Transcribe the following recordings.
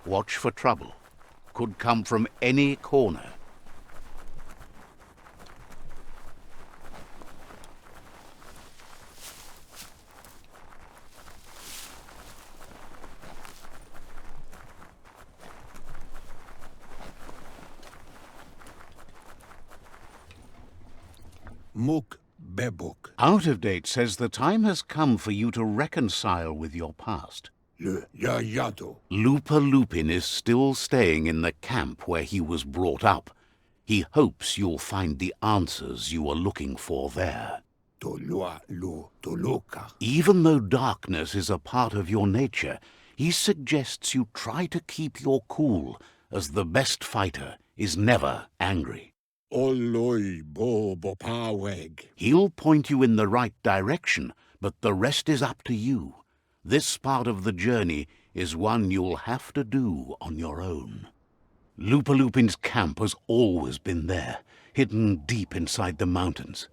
Watch for trouble. Could come from any corner. Muk bebuk. Out of Date says the time has come for you to reconcile with your past. Le yayato. Lupa Lupin is still staying in the camp where he was brought up. He hopes you'll find the answers you are looking for there. Tolua lu toluka. Even though darkness is a part of your nature, he suggests you try to keep your cool, as the best fighter is never angry. Oloi bo bopaweg. He'll point you in the right direction, but the rest is up to you. This part of the journey is one you'll have to do on your own. Lupa Lupin's camp has always been there, hidden deep inside the mountains.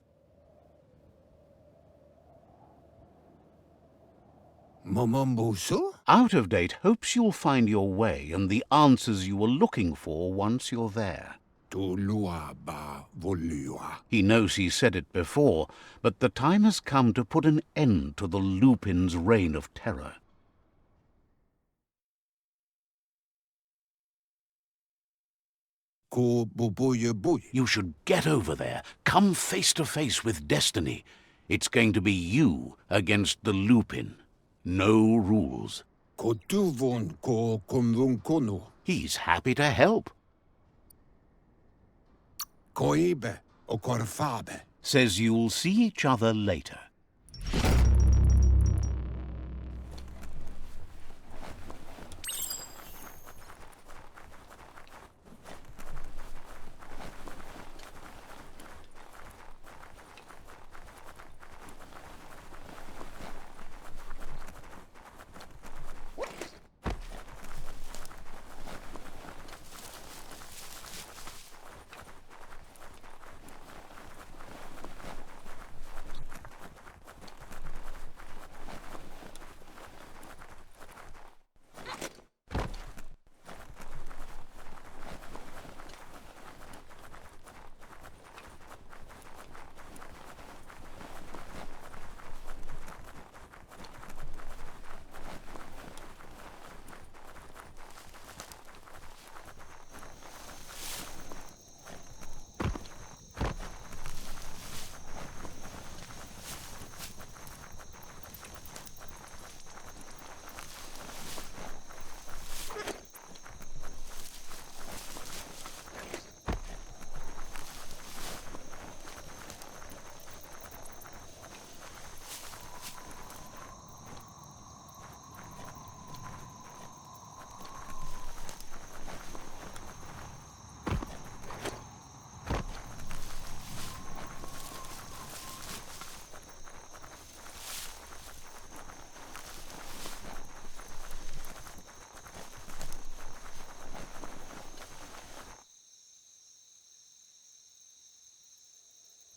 Momombusu? Out of Date hopes you'll find your way and the answers you were looking for once you're there. Tolua ba volua. He knows he said it before, but the time has come to put an end to the Lupin's reign of terror. Ko bubuye buy. You should get over there, come face to face with destiny. It's going to be you against the Lupin. No rules. Ko tuvon ko konvunkono. He's happy to help. Koibe o korfabe. Says you'll see each other later.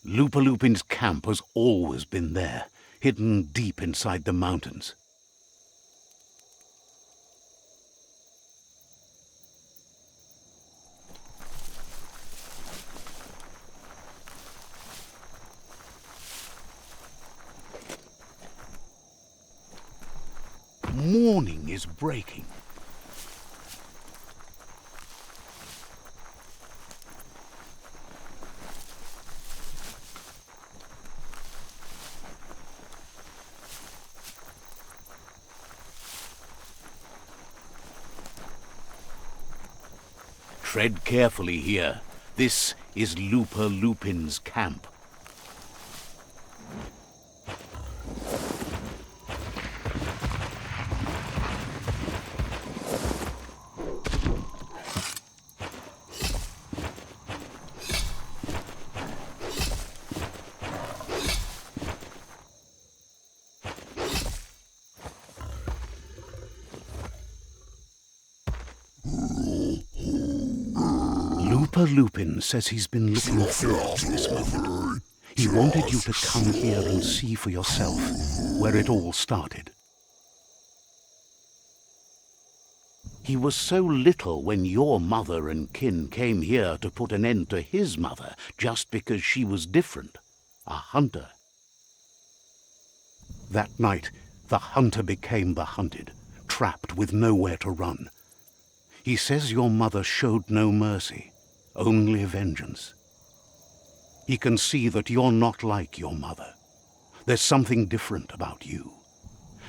Lupa Lupin's camp has always been there, hidden deep inside the mountains. Morning is breaking. Tread carefully here. This is Lupa Lupin's camp. Lupa Lupin says he's been looking forward to this moment. He wanted you to come here and see for yourself where it all started. He was so little when your mother and kin came here to put an end to his mother just because she was different, a hunter. That night, the hunter became the hunted, trapped with nowhere to run. He says your mother showed no mercy, only vengeance. He can see that you're not like your mother. There's something different about you.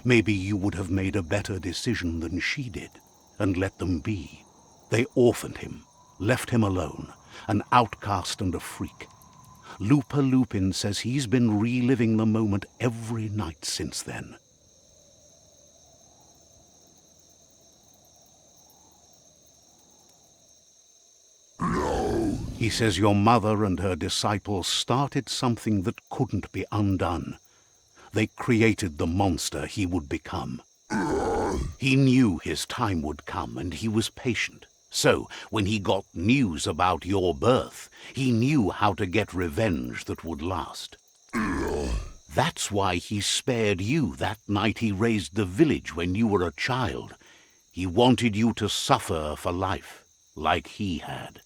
Maybe you would have made a better decision than she did, and let them be. They orphaned him, left him alone, an outcast and a freak. Lupin says he's been reliving the moment every night since then. No! He says your mother and her disciples started something that couldn't be undone. They created the monster he would become. He knew his time would come, and he was patient. So, when he got news about your birth, he knew how to get revenge that would last. That's why he spared you that night he raised the village when you were a child. He wanted you to suffer for life, like he had.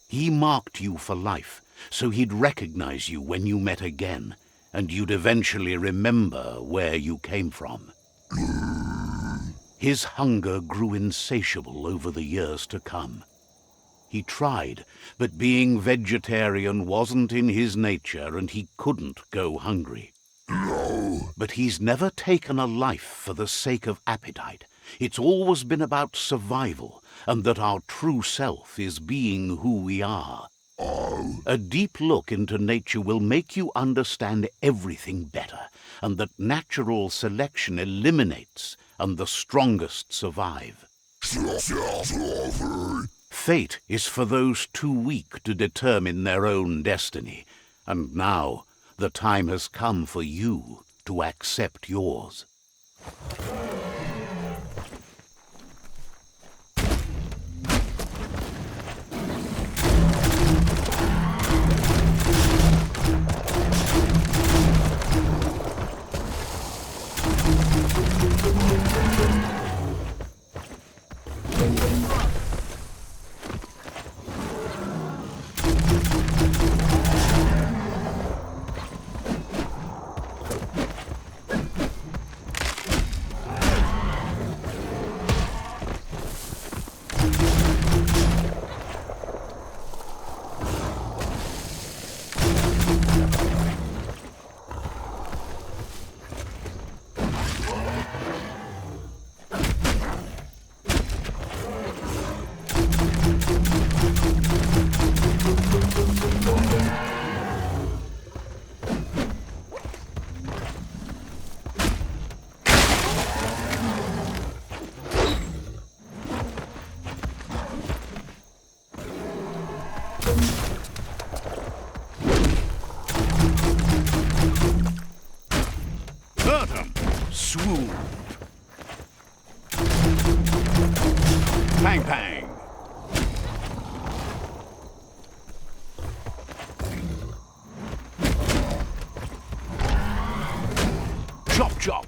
He marked you for life, so he'd recognize you when you met again, and you'd eventually remember where you came from. His hunger grew insatiable over the years to come. He tried, but being vegetarian wasn't in his nature, and he couldn't go hungry. No! But he's never taken a life for the sake of appetite. It's always been about survival, and that our true self is being who we are. Oh! A deep look into nature will make you understand everything better, and that natural selection eliminates, and the strongest survive. Fate is for those too weak to determine their own destiny, and now the time has come for you to accept yours. Swoon. Pang pang. Chop chop.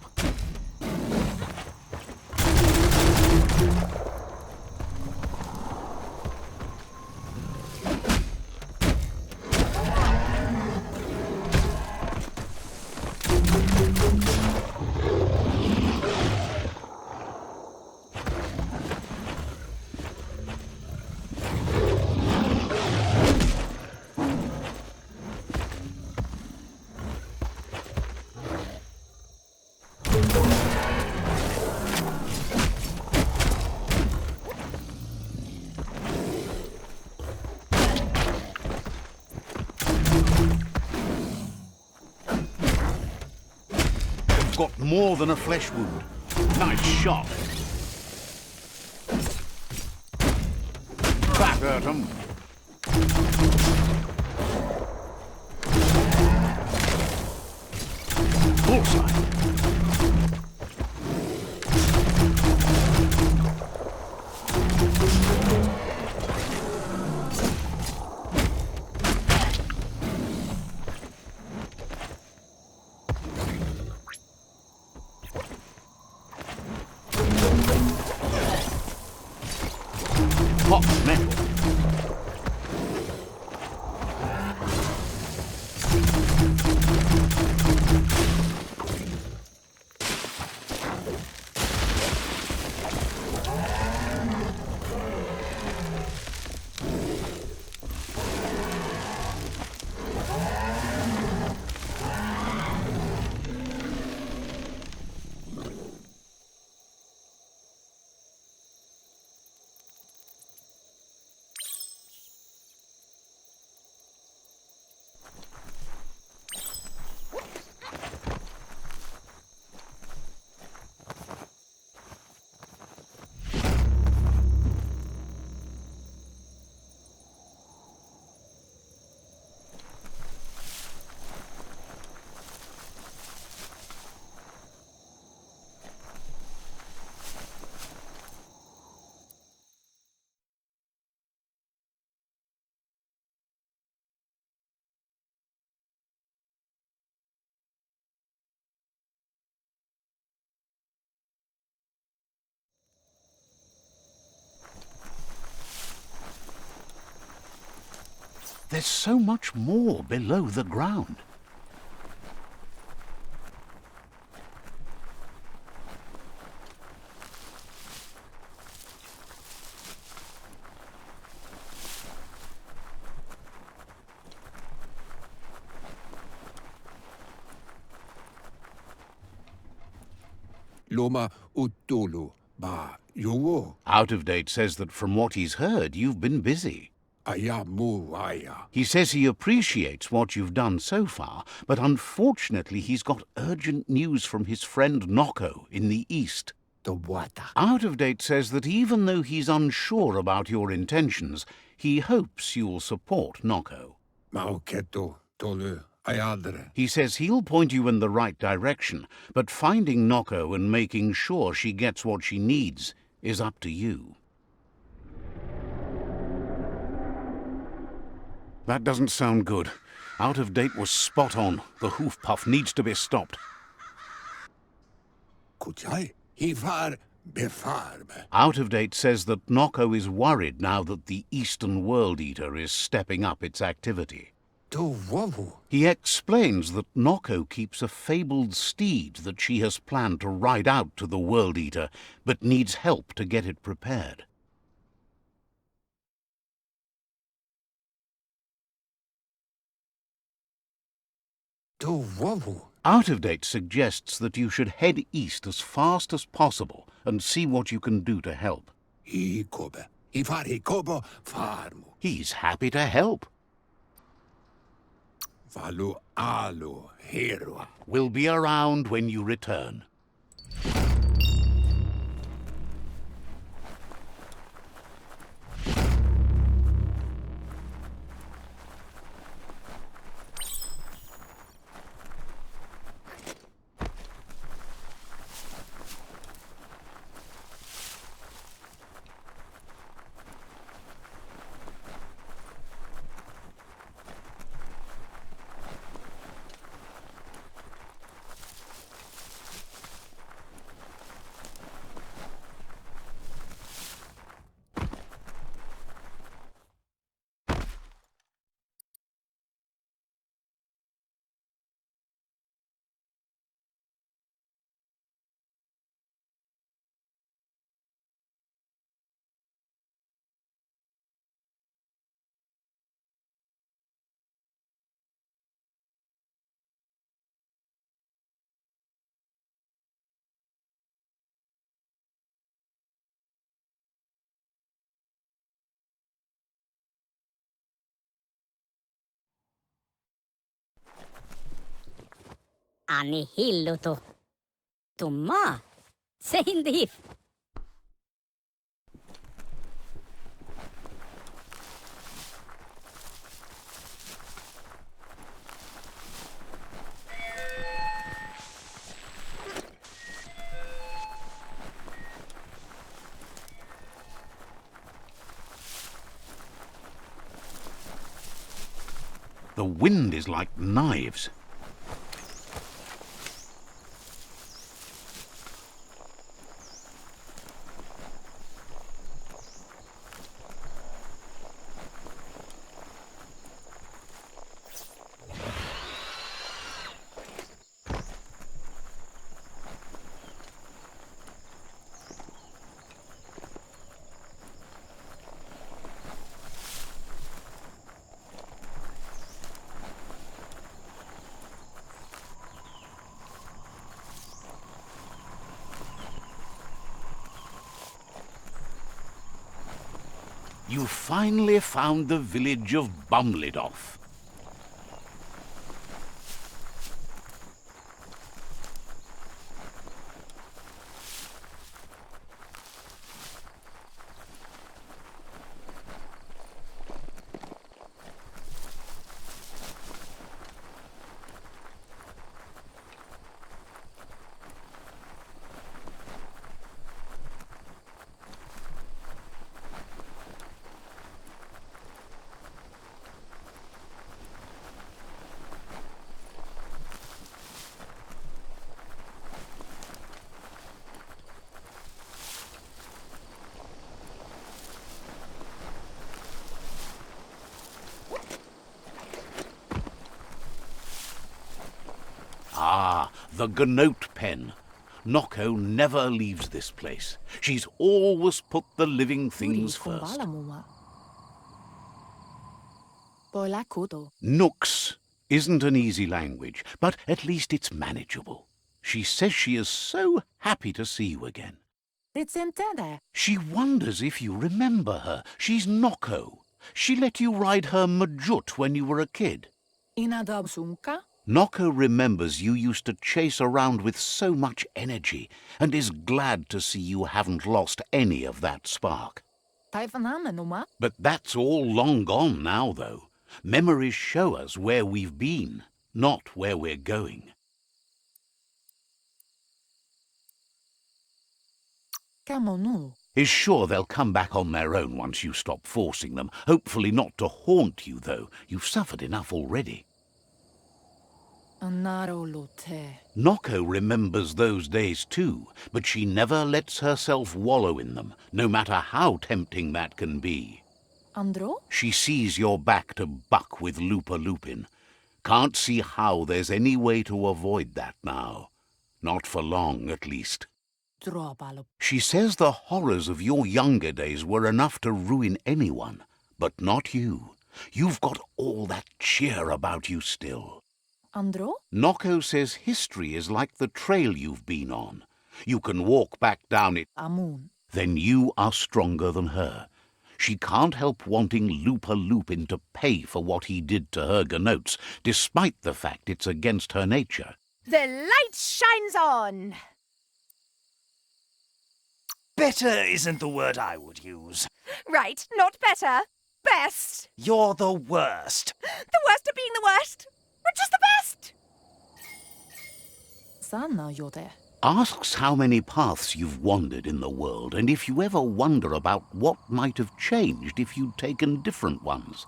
Got more than a flesh wound. Nice shot. That hurt him. Bullseye. There's so much more below the ground. Loma utulu ba yuwo Out of Date says that from what he's heard, you've been busy. ayamu aya. He says he appreciates what you've done so far, but unfortunately he's got urgent news from his friend Noko in the east. The wata. Out of Date says that even though he's unsure about your intentions, he hopes you'll support Noko. Mauketo tolu ayadre. He says he'll point you in the right direction, but finding Noko and making sure she gets what she needs is up to you. That doesn't sound good. Out of Date was spot on. The hoof puff needs to be stopped. Kuchai. Hifar befarbe. Out of Date says that Noko is worried now that the Eastern World Eater is stepping up its activity. To wowu. He explains that Noko keeps a fabled steed that she has planned to ride out to the World Eater, but needs help to get it prepared. To wowu. Out of Date suggests that you should head east as fast as possible and see what you can do to help. Hikobe. Hifar hikobo farmu. He's happy to help. Valu alu hero. We'll be around when you return. Anihilluto. Tumma. Seindif. The wind is like knives. You finally found the village of Bumlidoff. The Gnote pen. Noko never leaves this place. She's always put the living things first. Nooks isn't an easy language, but at least it's manageable. She says she is so happy to see you again. She wonders if you remember her. She's Noko. She let you ride her Majut when you were a kid. Noko remembers you used to chase around with so much energy and is glad to see you haven't lost any of that spark. But that's all long gone now, though. Memories show us where we've been, not where we're going. Is sure they'll come back on their own once you stop forcing them. Hopefully not to haunt you, though. You've suffered enough already. Noko remembers those days too, but she never lets herself wallow in them, no matter how tempting that can be. She sees you're back to buck with Lupin. Can't see how there's any way to avoid that now. Not for long, at least. She says the horrors of your younger days were enough to ruin anyone, but not you. You've got all that cheer about you still. Noko says history is like the trail you've been on. You can walk back down it. Then you are stronger than her. She can't help wanting Lupin to pay for what he did to her Gnotes, despite the fact it's against her nature. The light shines on! Better isn't the word I would use. Right, not better. Best. You're the worst. The worst of being the worst. We're just the best. Asks how many paths you've wandered in the world, and if you ever wonder about what might have changed if you'd taken different ones.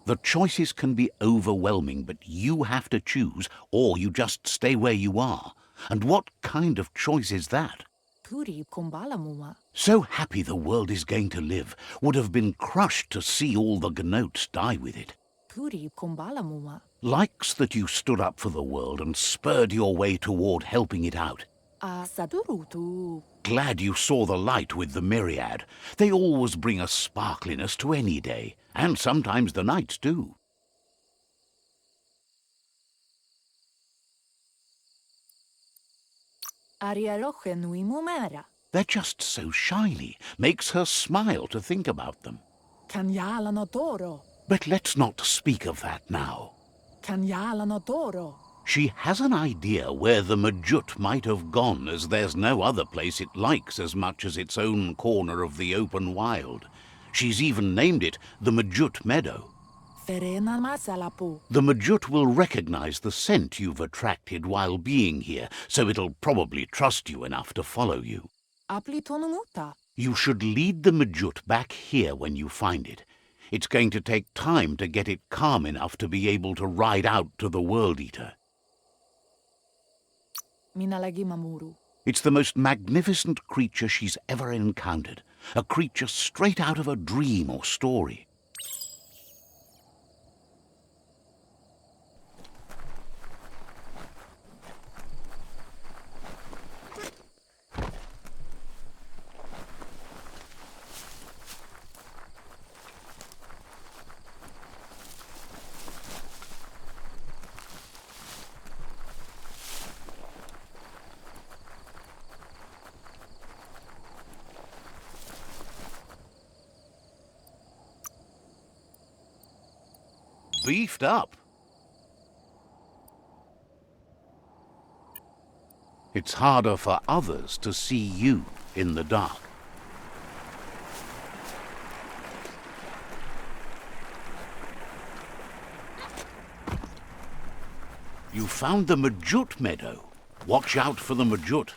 The choices can be overwhelming, but you have to choose, or you just stay where you are. And what kind of choice is that? So happy the world is going to live, would have been crushed to see all the Gnotes die with it. Likes that you stood up for the world and spurred your way toward helping it out. Glad you saw the light with the myriad. They always bring a sparkliness to any day, and sometimes the nights too. They're just so shiny, makes her smile to think about them. But let's not speak of that now. She has an idea where the Majut might have gone, as there's no other place it likes as much as its own corner of the open wild. She's even named it the Majut Meadow. The Majut will recognize the scent you've attracted while being here, so it'll probably trust you enough to follow you. You should lead the Majut back here when you find it. It's going to take time to get it calm enough to be able to ride out to the World Eater. It's the most magnificent creature she's ever encountered. A creature straight out of a dream or story. Beefed up. It's harder for others to see you in the dark. You found the Majut Meadow. Watch out for the Majut.